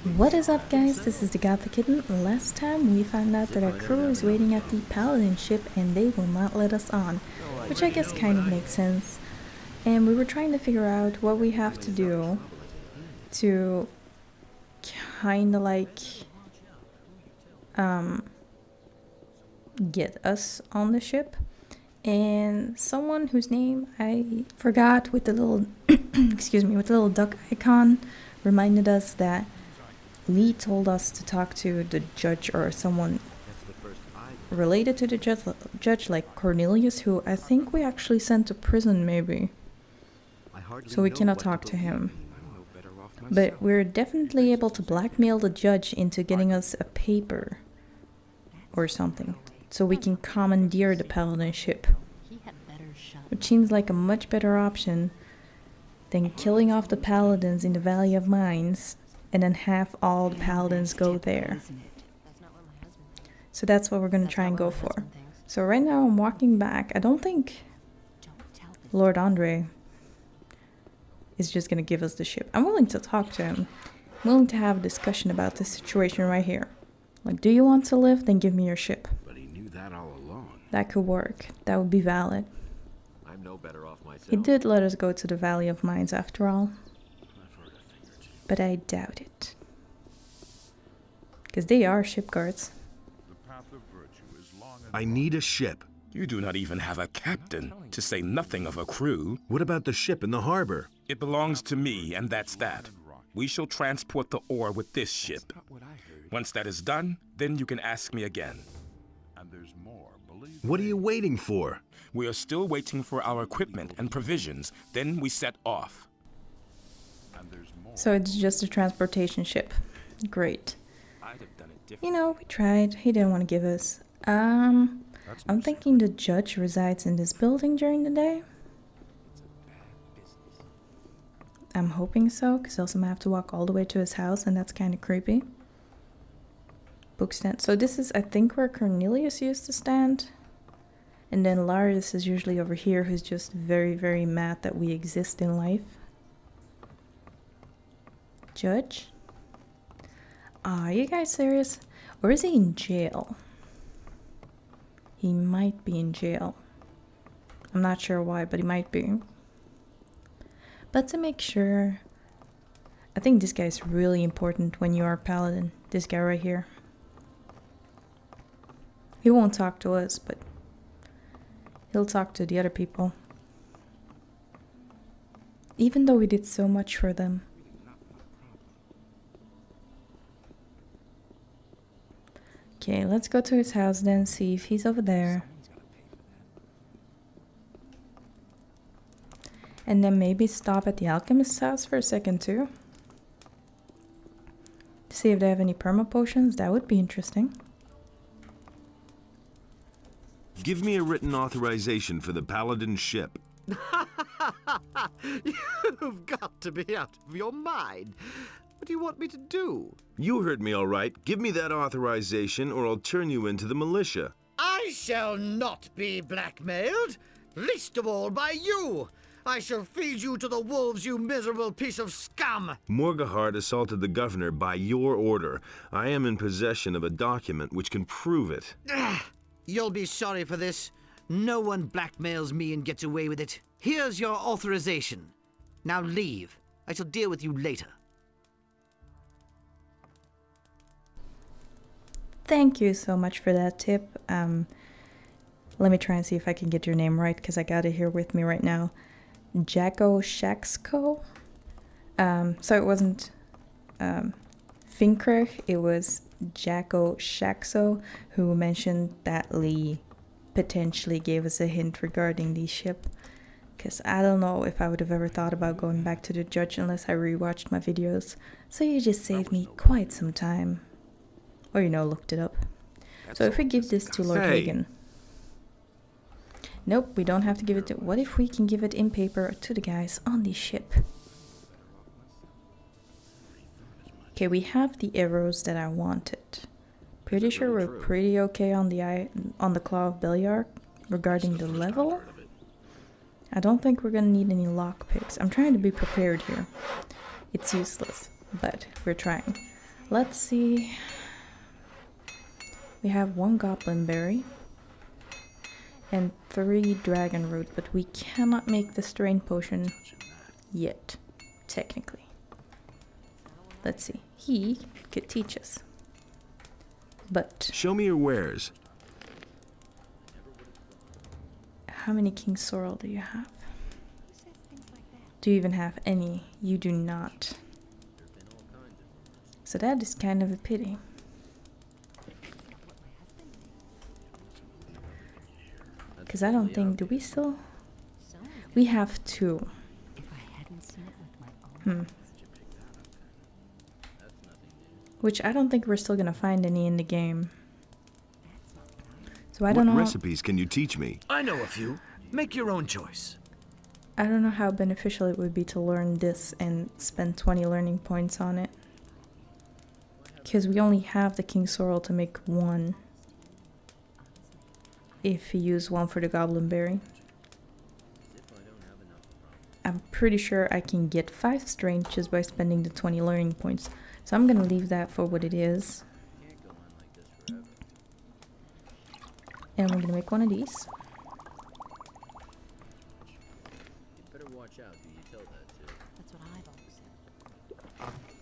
What is up, guys? This is the Gothic Kitten. Last time we found out that our crew is waiting at the Paladin ship and they will not let us on, which I guess kind of makes sense. And we were trying to figure out what we have to do to kind of like get us on the ship. And someone whose name I forgot with the little excuse me, with the little duck icon reminded us that Lee told us to talk to the judge or someone related to the judge like Cornelius, who I think we actually sent to prison maybe. So we cannot talk to him. But we're definitely able to blackmail the judge into getting us a paper or something, so we can commandeer the Paladin ship. Which seems like a much better option than killing off the Paladins in the Valley of Mines and then have all the Paladins go there. So that's what we're going to try and go for. So right now I'm walking back. I don't think Lord Andre is just going to give us the ship. I'm willing to talk to him. I'm willing to have a discussion about this situation right here. Like, do you want to live? Then give me your ship. But he knew that all along. That could work. That would be valid. I'm no better off myself. He did let us go to the Valley of Mines after all. But I doubt it. Because they are ship guards. I need a ship. You do not even have a captain, to say nothing of a crew. What about the ship in the harbor? It belongs to me, and that's that. We shall transport the ore with this ship. Once that is done, then you can ask me again. What are you waiting for? We are still waiting for our equipment and provisions, then we set off. So it's just a transportation ship. Great. You know, we tried. He didn't want to give us. I'm thinking the judge resides in this building during the day. I'm hoping so, because else I'm gonna have to walk all the way to his house, and that's kind of creepy. Book stand. So this is, I think, where Cornelius used to stand. And then Larius is usually over here, who's just very, very mad that we exist in life. Judge? Are you guys serious? Or is he in jail? He might be in jail. I'm not sure why, but he might be. But to make sure, I think this guy is really important when you are a paladin. This guy right here. He won't talk to us, but he'll talk to the other people. Even though we did so much for them. Okay, let's go to his house then, see if he's over there. And then maybe stop at the alchemist's house for a second too. To see if they have any perma potions. That would be interesting. Give me a written authorization for the Paladin ship. You've got to be out of your mind. What do you want me to do? You heard me all right. Give me that authorization or I'll turn you into the militia. I shall not be blackmailed, least of all by you. I shall feed you to the wolves, you miserable piece of scum. Morgahart assaulted the governor by your order. I am in possession of a document which can prove it. You'll be sorry for this. No one blackmails me and gets away with it. Here's your authorization. Now leave. I shall deal with you later. Thank you so much for that tip. Let me try and see if I can get your name right, because I got it here with me right now. Jacko Shaxko. So it wasn't Finkrech, it was Jacko Shaxo, who mentioned that Lee potentially gave us a hint regarding the ship. Because I don't know if I would have ever thought about going back to the judge unless I rewatched my videos. So you just saved me quite some time. Or, you know, looked it up. So if we give this to Lord Hagen. Nope, we don't have to give it to... What if we can give it in paper to the guys on the ship? Okay, we have the arrows that I wanted. Pretty sure we're pretty okay on the Claw of Beliar regarding the level. I don't think we're gonna need any lockpicks. I'm trying to be prepared here. It's useless, but we're trying. let's see. We have 1 goblin berry and 3 dragon root, but we cannot make the strain potion yet, technically. Let's see. He could teach us. But Show me your wares. how many King Sorrel do you have? Do you even have any? You do not. So that is kind of a pity. Because I don't think, do we still? We have 2. Which I don't think we're still gonna find any in the game. So I don't know. What recipes can you teach me? I know a few. Make your own choice. I don't know how beneficial it would be to learn this and spend 20 learning points on it. Because we only have the King Sorrel to make 1. If you use 1 for the Goblin Berry. I'm pretty sure I can get 5 strength just by spending the 20 learning points. So I'm gonna leave that for what it is. And we're gonna make 1 of these.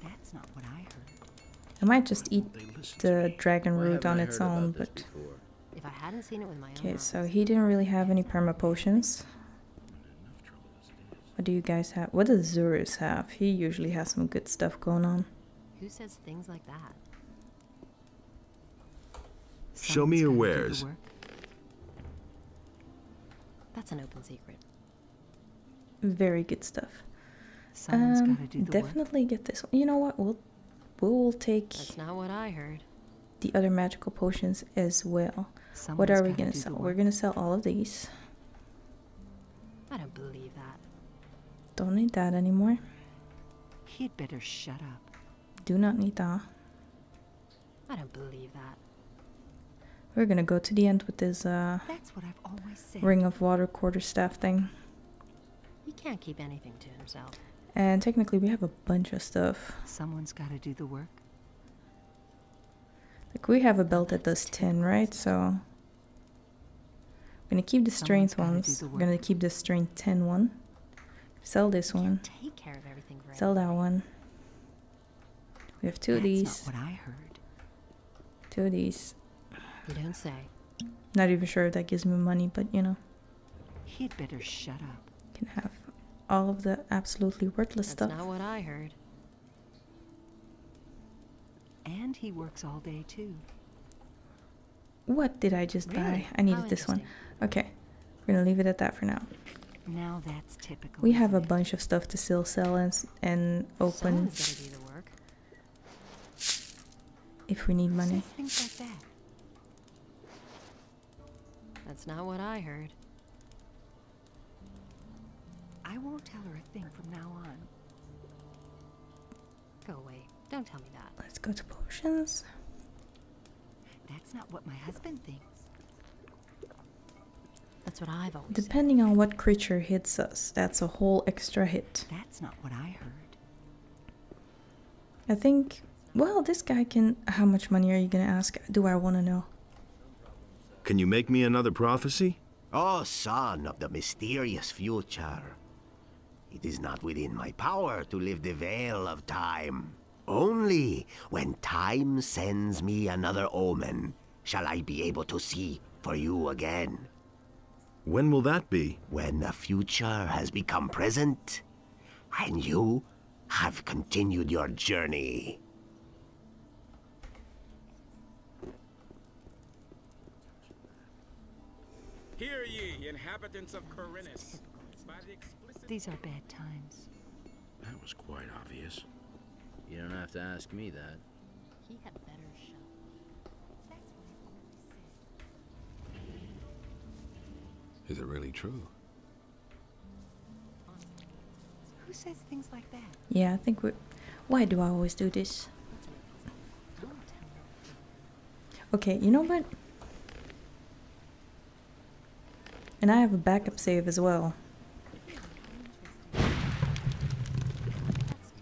That's not what I heard. I might just eat the dragon root on its own, but... If I hadn't seen it with my own Okay, eyes. so he didn't really have any perma potions. What do you guys have? What does Zurus have? He usually has some good stuff going on. Who says things like that? Show me your Someone's gotta do the wares. work. That's an open secret. Very good stuff. Someone's gotta do the work. Definitely get this one. You know what? We'll take That's not what I heard. the other magical potions as well. What Someone's are we gotta gonna do the sell? work. We're gonna sell all of these. I don't believe that. Don't need that anymore. He'd better shut up. Do not need that. I don't believe that. We're gonna go to the end with this That's what I've always said. Ring of Water quarterstaff thing. He can't keep anything to himself. And technically we have a bunch of stuff. Someone's gotta do the work. Like we have a belt that does 10, right? So I'm gonna keep the strength Someone's gotta do ones. the I'm gonna work. keep the strength 10 one. Sell this one. Take care of everything for Sell that one. We have 2 of That's these. not what I heard. 2 of these. You don't say. Not even sure if that gives me money, but you know. He'd better shut up. Can have all of the absolutely worthless That's stuff. not what I heard. And he works all day too. What did I just buy? Really? I needed How this one. interesting. Okay. We're gonna leave it at that for now. Now that's typical. We have a isn't it? bunch of stuff to still sell and open Someone's gotta do the work. if we need Who money. says things like that? That's not what I heard. I won't tell her a thing from now on. Go away. Don't tell me that. Let's go to potions. That's not what my husband thinks. That's what I've always said. Depending on what creature hits us, that's a whole extra hit. That's not what I heard. I think, well, this guy can... How much money are you gonna ask? Do I want to know? Can you make me another prophecy? O son of the mysterious future, it is not within my power to lift the veil of time. Only when time sends me another omen shall I be able to see for you again. When will that be? When the future has become present, and you have continued your journey. Hear ye, inhabitants of Corinus. By the explicit These are bad times. That was quite obvious. You don't have to ask me that. He had better shut up. That's what I've always said. Is it really true? Who says things like that? Yeah, I think we... Why do I always do this? Don't tell her. Okay, you know what? And I have a backup save as well. That's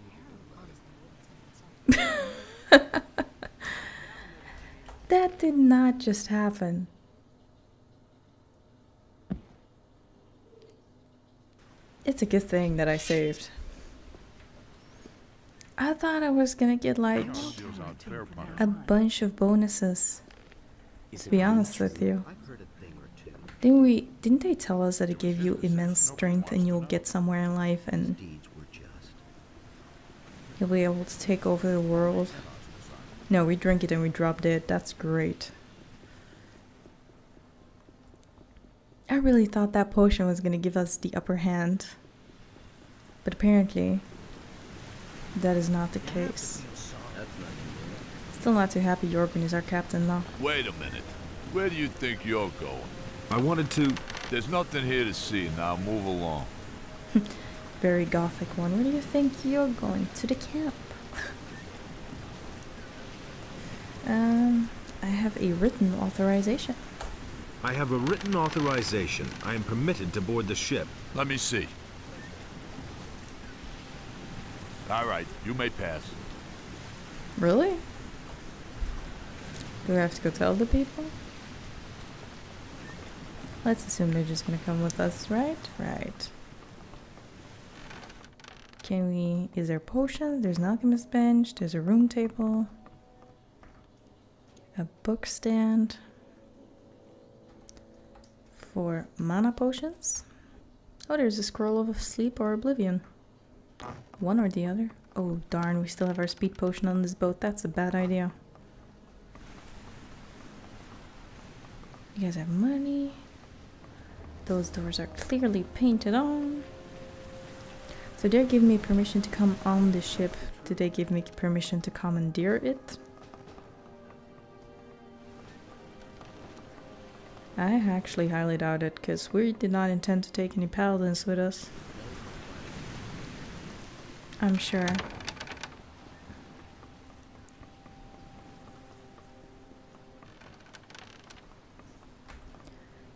terrible, honestly. What did not just happen? It's a good thing that I saved. I thought I was gonna get like a bunch of bonuses. To be honest with you. Didn't they tell us that it gave you immense strength and you'll get somewhere in life and you'll be able to take over the world? No, we drink it and we drop dead. That's great. I really thought that potion was gonna give us the upper hand. But apparently, that is not the case. Still not too happy Jorgen is our captain though. Wait a minute. Where do you think you're going? I wanted to... There's nothing here to see. Now move along. Very gothic one. Where do you think you're going? To the camp. I have a written authorization. I have a written authorization. I am permitted to board the ship. Let me see. All right, you may pass. Really? Do we have to go tell the people? Let's assume they're just gonna come with us, right? Right. Can we... Is there potions? There's an alchemist bench. There's a room table. A book stand. For mana potions. Oh, there's a scroll of sleep or oblivion. One or the other. Oh, darn. We still have our speed potion on this boat. That's a bad idea. You guys have money. Those doors are clearly painted on. So they're giving me permission to come on the ship. Did they give me permission to commandeer it? I actually highly doubt it, because we did not intend to take any paladins with us. I'm sure.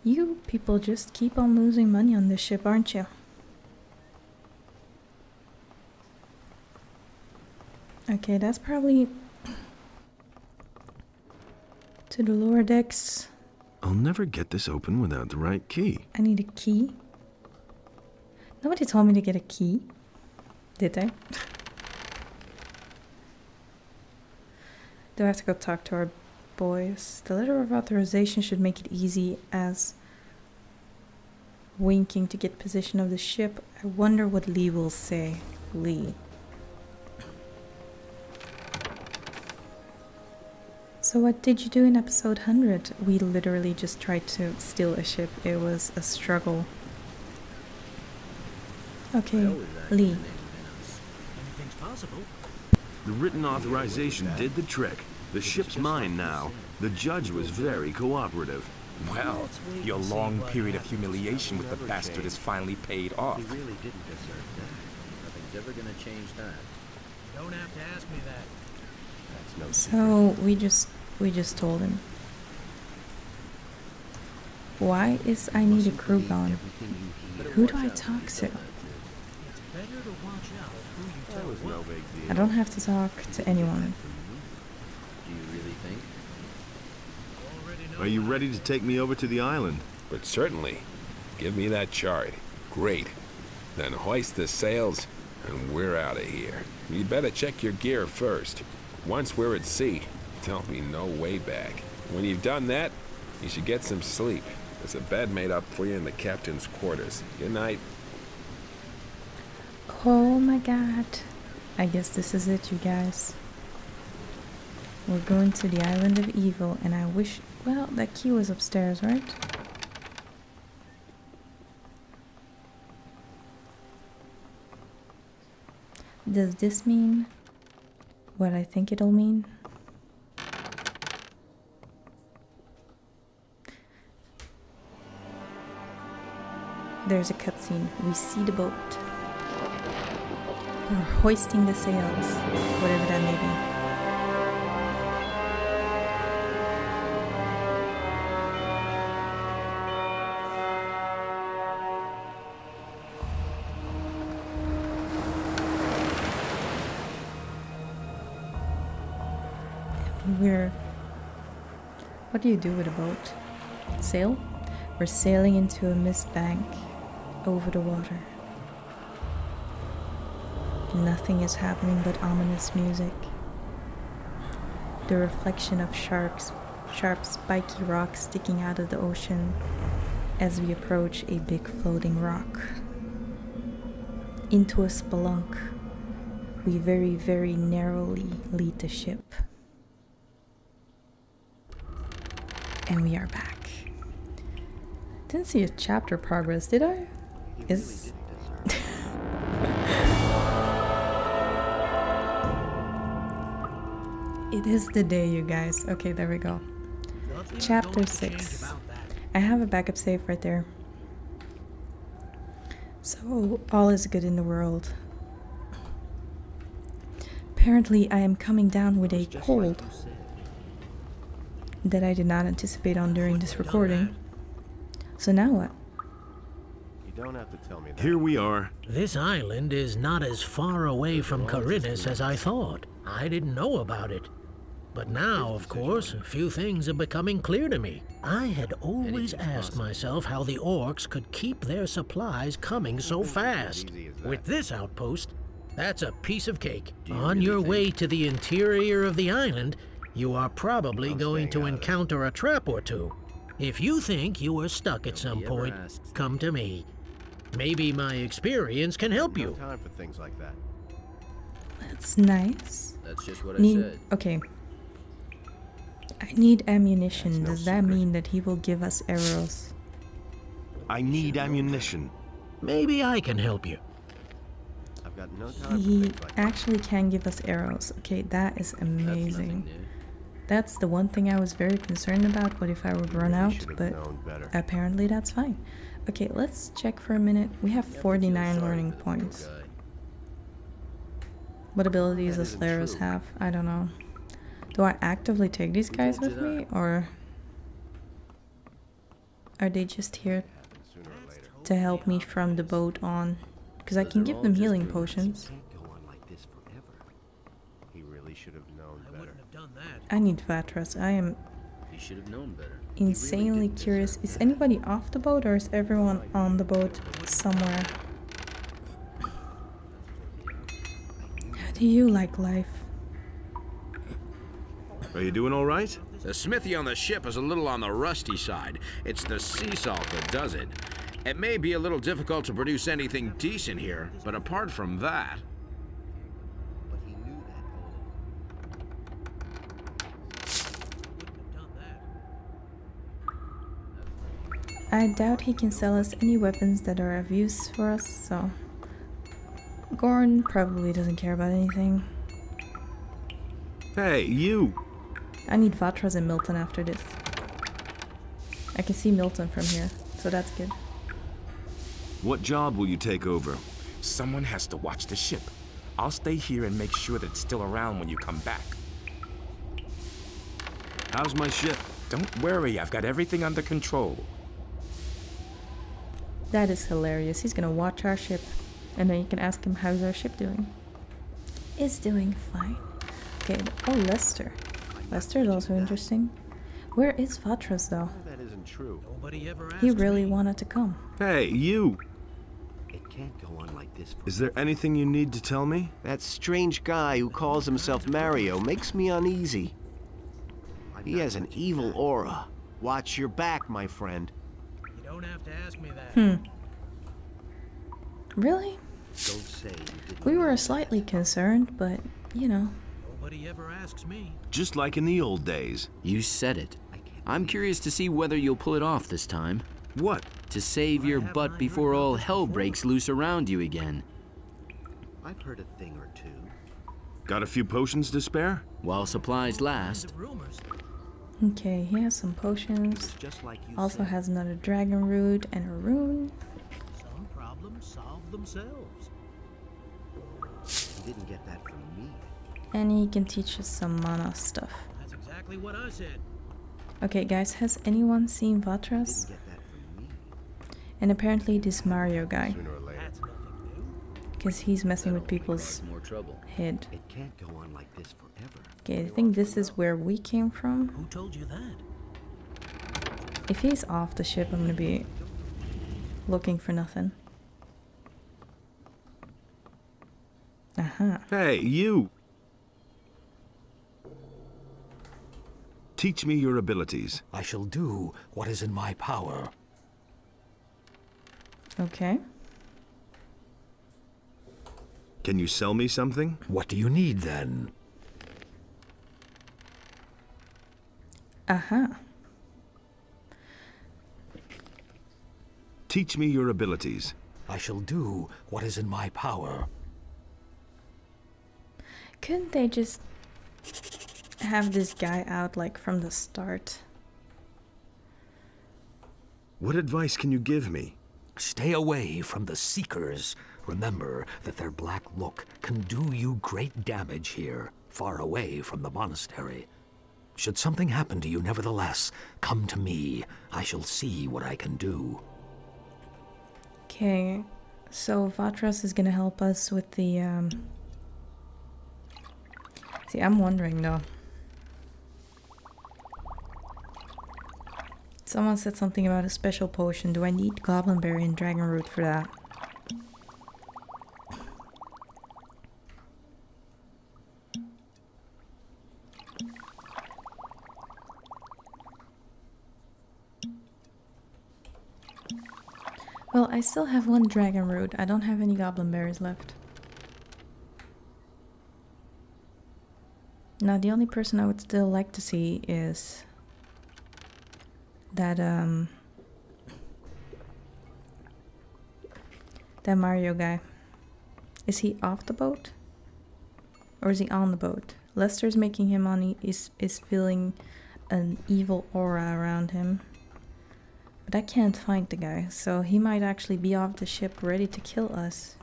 You people just keep on losing money on this ship, aren't you? Okay, that's probably to the lower decks. I'll never get this open without the right key. I need a key. Nobody told me to get a key. Did they? Do I have to go talk to our boys? The letter of authorization should make it easy as winking to get position of the ship. I wonder what Lee will say. Lee. So what did you do in episode 100? We literally just tried to steal a ship. It was a struggle. Okay, Lee. Anything's possible. The written authorization did the trick. The ship's mine now. The judge was very cooperative. Well, your long period of humiliation with the bastard is finally paid off. He really didn't deserve that. Nothing's ever gonna change that. You don't have to ask me that. That's no So we just told him. Why is I need a crew gone? Who do I talk to? It's better to watch out who you tell what. I don't have to talk to anyone. Do you really think? Are you ready to take me over to the island? But certainly. Give me that chart. Great. Then hoist the sails, and we're out of here. You better check your gear first. Once we're at sea, there'll be no way back. When you've done that, you should get some sleep. There's a bed made up for you in the captain's quarters. Good night. Oh my god. I guess this is it, you guys. We're going to the island of evil, and I wish... Well, that key was upstairs, right? Does this mean what I think it'll mean? There's a cutscene. We see the boat. We're hoisting the sails, whatever that may be. What do you do with a boat? Sail? We're sailing into a mist bank over the water. Nothing is happening but ominous music. The reflection of sharp spiky rocks sticking out of the ocean as we approach a big floating rock. Into a spelunk, we very, very narrowly lead the ship. And we are back. Didn't see a chapter progress, did I? Is it is the day, you guys. Okay, there we go. Chapter 6. I have a backup save right there. So, all is good in the world. Apparently, I am coming down with a cold that I did not anticipate on during this recording. So now what? You don't have to tell me that. Here we are. This island is not as far away from Corinus as I thought. I didn't know about it. But now, of course, a few things are becoming clear to me. I had always asked myself how the orcs could keep their supplies coming so fast. With this outpost, that's a piece of cake. On your way to the interior of the island, you are probably going to encounter a trap or two. If you think you are stuck at some point, come to me. Maybe my experience can help you. Time for things like that. That's nice. That's just what I said. Okay. I need ammunition. Does that mean that he will give us arrows? I need ammunition. Maybe I can help you. I've got no time He actually can give us arrows. Okay, that is amazing. That's the one thing I was very concerned about. What if I would run out? But apparently that's fine. Okay, let's check for a minute. We have 49 learning points. What abilities does Laris have? I don't know. Do I actively take these guys with me, or are they just here to help me from the boat on? Because I can give them healing potions. I need Vatras. I am insanely curious. Is anybody off the boat, or is everyone on the boat somewhere? How do you like life? Are you doing all right? The smithy on the ship is a little on the rusty side. It's the sea salt that does it. It may be a little difficult to produce anything decent here, but apart from that... I doubt he can sell us any weapons that are of use for us, so... Gorn probably doesn't care about anything. Hey, you! I need Vatras and Milton after this. I can see Milton from here, so that's good. What job will you take over? Someone has to watch the ship. I'll stay here and make sure that it's still around when you come back. How's my ship? Don't worry, I've got everything under control. That is hilarious. He's gonna watch our ship, and then you can ask him how's our ship doing. It's doing fine. Okay, oh, Lester. Lester is also interesting. Where is Vatras, though? That isn't true. He really wanted to come. Hey, you! It can't go on like this. Is there anything you need to tell me? That strange guy who calls himself Mario makes me uneasy. He has an evil aura. Watch your back, my friend. You don't have to ask me that. Really? Don't say you didn't. We were slightly concerned, but, you know. Nobody ever asks me. Just like in the old days. You said it. I'm curious to see whether you'll pull it off this time. What? To save your butt before all hell breaks loose around you again. I've heard a thing or two. Got a few potions to spare? While supplies last. Okay, he has some potions. Also has another dragon root and a rune. Some problems solve themselves. You didn't get that from me. And he can teach us some mana stuff. That's exactly what I said. Okay, guys, has anyone seen Vatras? And apparently this Mario guy. Because he's messing with people's head. It can't go on like this forever. Okay, I think this is where we came from. Who told you that? If he's off the ship, I'm gonna be looking for nothing. Uh-huh. Hey, you! Teach me your abilities. I shall do what is in my power. Okay. Can you sell me something? What do you need, then? Uh-huh. Teach me your abilities. I shall do what is in my power. Couldn't they just have this guy out, like, from the start? What advice can you give me? Stay away from the Seekers. Remember that their black look can do you great damage here, far away from the monastery. Should something happen to you, nevertheless, come to me. I shall see what I can do. Okay, so Vatras is gonna help us with the, See, I'm wondering, though. Someone said something about a special potion. Do I need Goblinberry and Dragon Root for that? Well, I still have one Dragon Root. I don't have any Goblin Berries left. Now, the only person I would still like to see is that that Mario guy. Is he off the boat? Or is he on the boat? Lester's making him on, is feeling an evil aura around him. But I can't find the guy, so he might actually be off the ship ready to kill us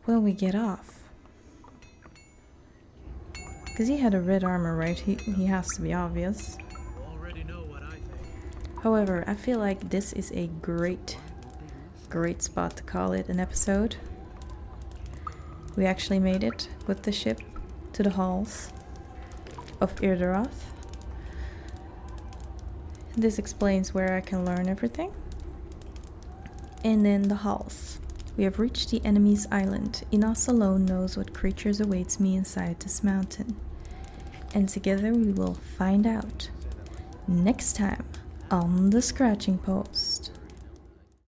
when we get off. Because he had a red armor, right? He has to be obvious. However, I feel like this is a great spot to call it an episode. We actually made it with the ship to the halls of Irderoth. This explains where I can learn everything. And then the halls. We have reached the enemy's island. Inas alone knows what creatures awaits me inside this mountain. And together we will find out next time on the Scratching Post.